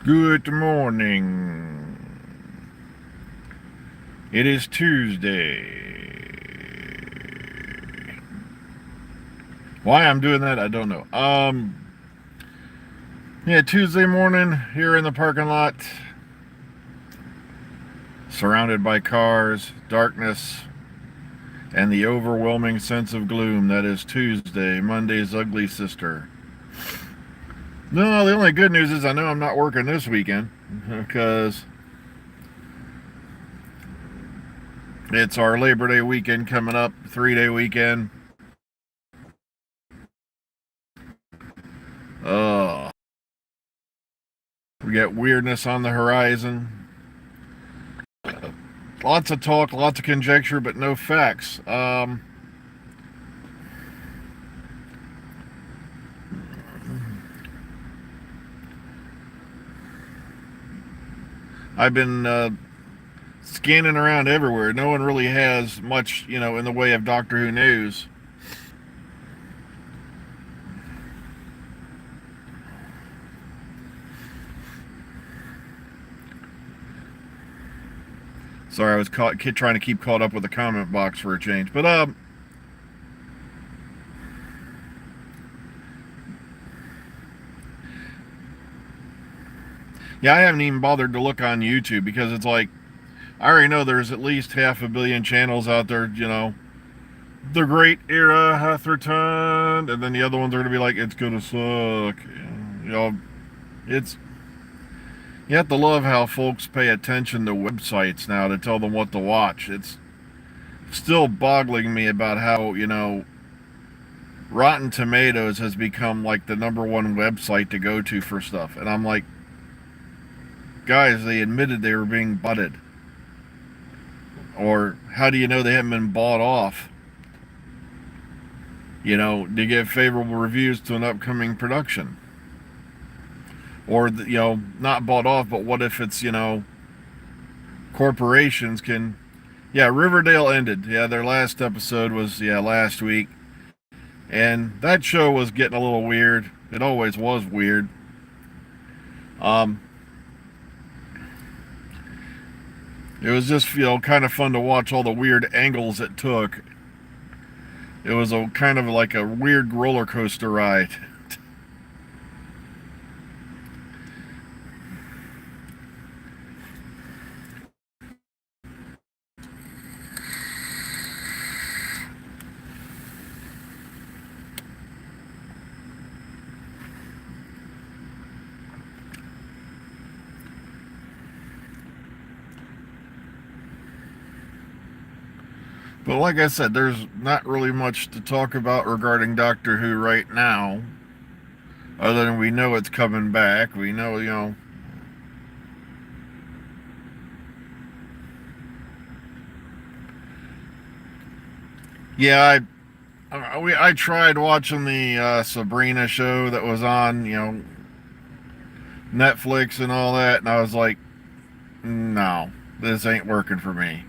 Good morning. It is Tuesday. Why I'm doing that, I don't know. Yeah, Tuesday morning here in the parking lot, surrounded by cars, darkness, and the overwhelming sense of gloom that is Tuesday, Monday's ugly sister. No, the only good news is I know I'm not working this weekend because it's our Labor Day weekend coming up, 3-day weekend. We got weirdness on the horizon. Lots of talk, lots of conjecture, but no facts. I've been scanning around everywhere. No one really has much, in the way of Doctor Who news. Sorry, I was trying to keep caught up with the comment box for a change. But yeah, I haven't even bothered to look on YouTube because it's like I already know there's at least 500 million channels out there. The Great Era hath returned, and then the other ones are gonna be like, it's gonna suck. It's You have to love how folks pay attention to websites now to tell them what to watch. It's still boggling me about how, Rotten Tomatoes has become like the number one website to go to for stuff. And I'm like, guys, they admitted they were being butted. Or how do you know they haven't been bought off? To give favorable reviews to an upcoming production. Or, not bought off, but what if it's, corporations can. Yeah, Riverdale ended. Yeah, their last episode was, last week. And that show was getting a little weird. It always was weird. Um, it was just, kind of fun to watch all the weird angles it took. It was a kind of like a weird roller coaster ride. But like I said, there's not really much to talk about regarding Doctor Who right now. Other than we know it's coming back. We know, Yeah, I tried watching the Sabrina show that was on, Netflix and all that, and I was like, no, this ain't working for me.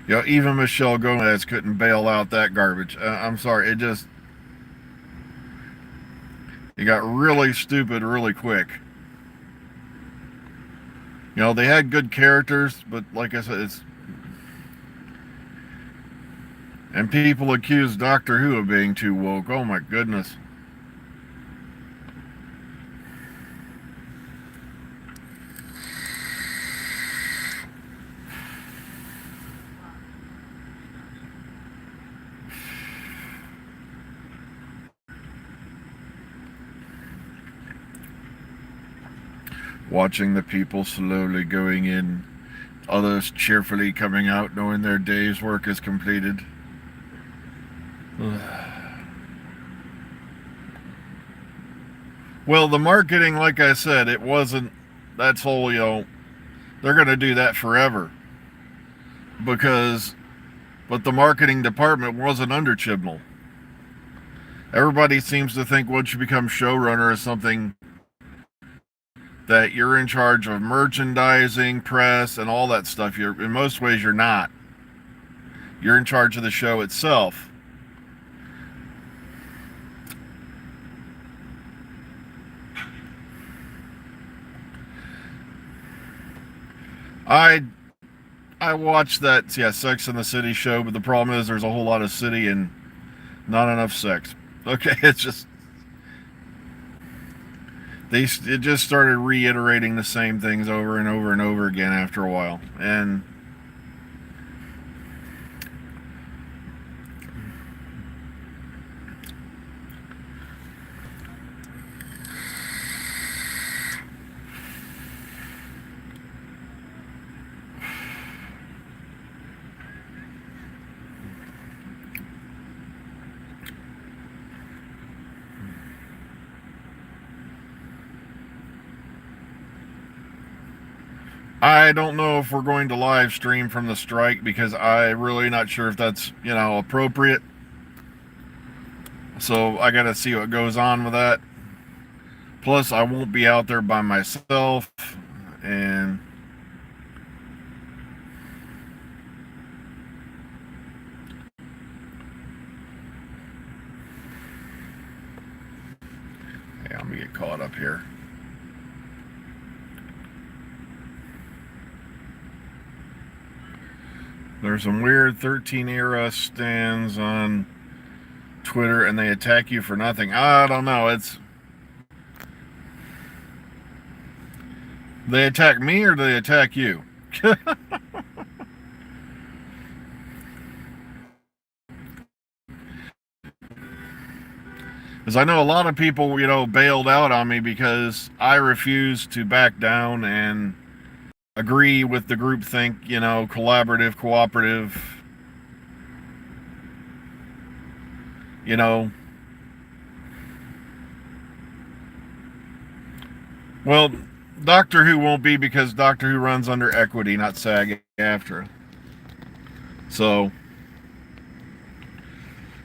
Even Michelle Gomez couldn't bail out that garbage. I'm sorry, it got really stupid really quick. They had good characters, but like I said, and people accuse Doctor Who of being too woke. Oh my goodness. Watching the people slowly going in, others cheerfully coming out knowing their day's work is completed. Well, the marketing, like I said, it wasn't. That's whole, they're going to do that forever. Because, but the marketing department wasn't under Chibnall. Everybody seems to think once you become showrunner is something that you're in charge of merchandising, press, and all that stuff. In most ways, you're not. You're in charge of the show itself. I I watched that, yeah, Sex and the City show, but the problem is there's a whole lot of city and not enough sex. Okay, it's just it just started reiterating the same things over and over and over again after a while, and I don't know if we're going to live stream from the strike because I'm really not sure if that's, appropriate. So I got to see what goes on with that. Plus, I won't be out there by myself, and yeah, I'm gonna get caught up here. There's some weird 13 era stands on Twitter, and they attack you for nothing. I don't know. They attack me or do they attack you? Because I know a lot of people, bailed out on me because I refused to back down and agree with the groupthink, collaborative, cooperative, you know. Well, Doctor Who won't be because Doctor Who runs under Equity, not SAG-AFTRA. So,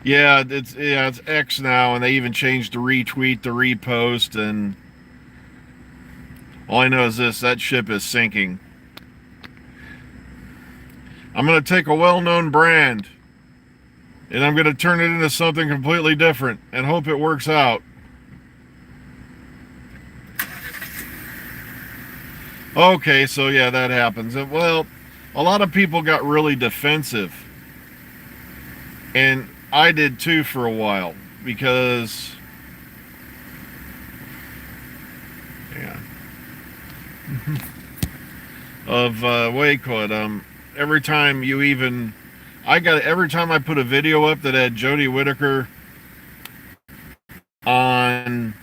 yeah, it's X now, and they even changed the retweet, the repost, and all I know is this: that ship is sinking. I'm going to take a well-known brand, and I'm going to turn it into something completely different, and hope it works out. Okay, so yeah, that happens. Well, a lot of people got really defensive, and I did too for a while because, yeah, of what do you call it? Every time every time I put a video up that had Jodie Whittaker on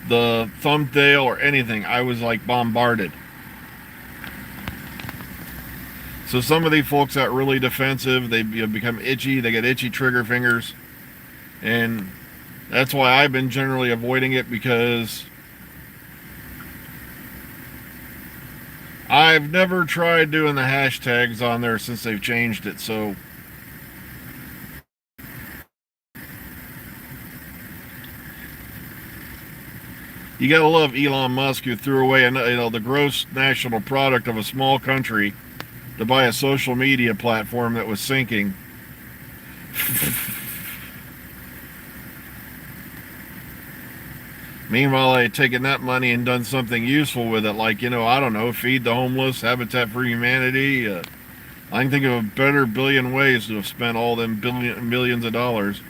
the thumbnail or anything, I was like bombarded. So some of these folks got really defensive. They become itchy. They get itchy trigger fingers, and that's why I've been generally avoiding it, because I've never tried doing the hashtags on there since they've changed it. So you gotta love Elon Musk, who threw away the gross national product of a small country to buy a social media platform that was sinking. Meanwhile, I had taken that money and done something useful with it, like, I don't know, feed the homeless, Habitat for Humanity. I can think of a better billion ways to have spent all them millions of dollars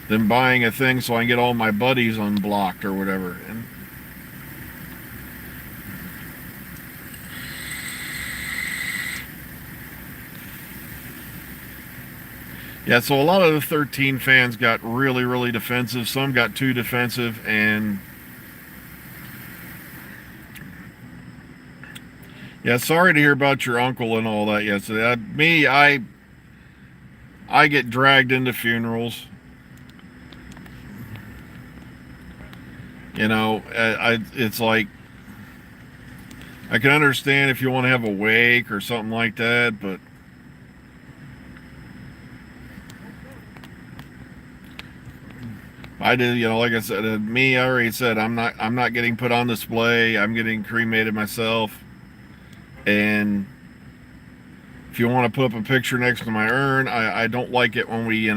than buying a thing so I can get all my buddies unblocked or whatever. And yeah, so a lot of the 13 fans got really, really defensive. Some got too defensive, and yeah, sorry to hear about your uncle and all that yesterday. I get dragged into funerals. It's like, I can understand if you want to have a wake or something like that, but I did, like I said, I already said I'm not getting put on display. I'm getting cremated myself. And if you want to put up a picture next to my urn, I don't like it when we,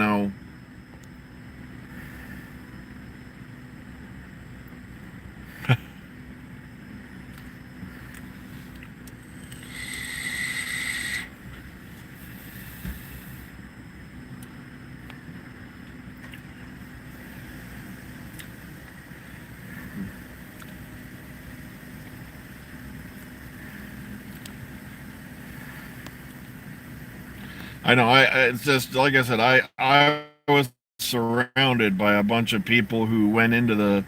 I know. It's just like I said. I was surrounded by a bunch of people who went into the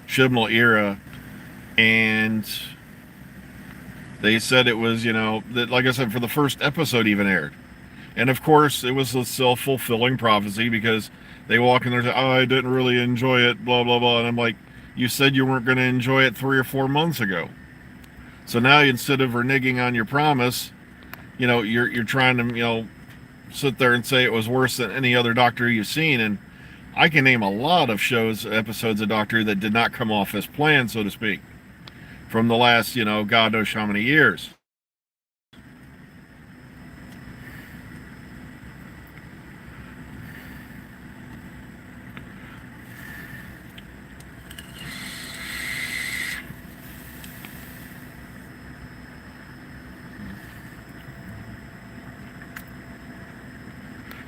Chibnall era, and they said it was, that, like I said, for the first episode even aired. And of course, it was a self-fulfilling prophecy because they walk in there and say, "Oh, I didn't really enjoy it," blah blah blah. And I'm like, "You said you weren't going to enjoy it 3 or 4 months ago. So now instead of reneging on your promise, you're trying to, sit there and say it was worse than any other Doctor you've seen." And I can name a lot of episodes of Doctor that did not come off as planned, so to speak, from the last, God knows how many years.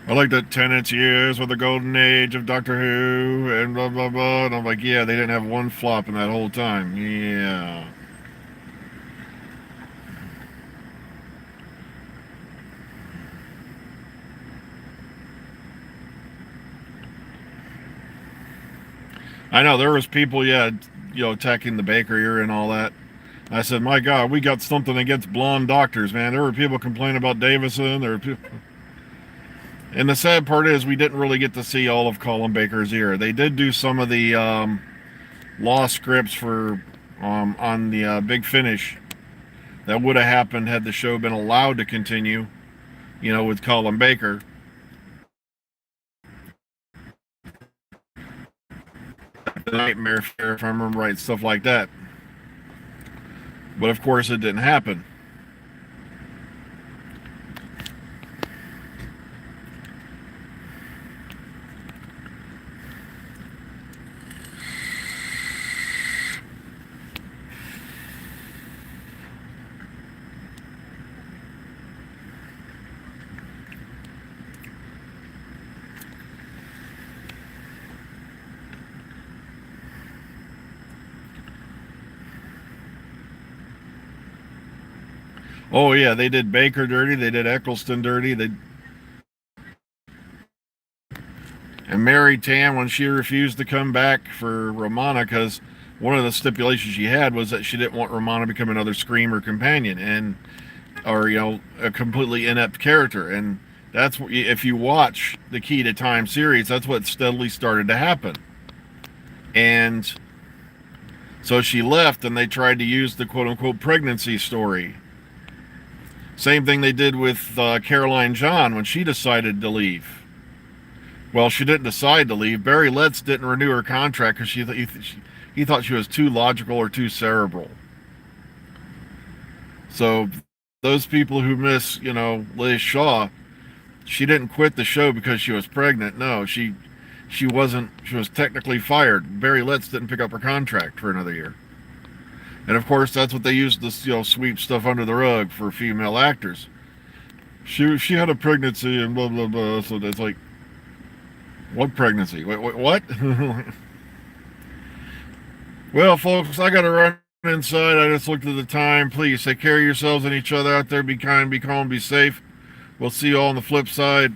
I like that Tennant's years were the golden age of Doctor Who and blah blah blah. And I'm like, yeah, they didn't have one flop in that whole time. Yeah. I know there was people, yeah, attacking the Baker era and all that. I said, my God, we got something against blonde doctors, man. There were people complaining about Davison. There were people. And the sad part is, we didn't really get to see all of Colin Baker's era. They did do some of the law scripts for on the Big Finish. That would have happened had the show been allowed to continue, with Colin Baker. The Nightmare Fair, if I remember right, stuff like that. But of course, it didn't happen. Oh yeah, they did Baker dirty. They did Eccleston dirty. And Mary Tam, when she refused to come back for Romana, because one of the stipulations she had was that she didn't want Romana to become another Screamer companion, or a completely inept character. And that's if you watch the Key to Time series, that's what steadily started to happen. And so she left, and they tried to use the quote-unquote pregnancy story. Same thing they did with Caroline John when she decided to leave. Well, she didn't decide to leave. Barry Letts didn't renew her contract because he thought she was too logical or too cerebral. So those people who miss, Liz Shaw, she didn't quit the show because she was pregnant. No, she wasn't. She was technically fired. Barry Letts didn't pick up her contract for another year. And of course, that's what they used to sweep stuff under the rug for female actors. She had a pregnancy and blah blah blah. So that's like, what pregnancy? Wait, what? Well, folks, I got to run inside. I just looked at the time. Please take care of yourselves and each other out there. Be kind, be calm, be safe. We'll see you all on the flip side.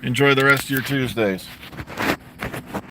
Enjoy the rest of your Tuesdays.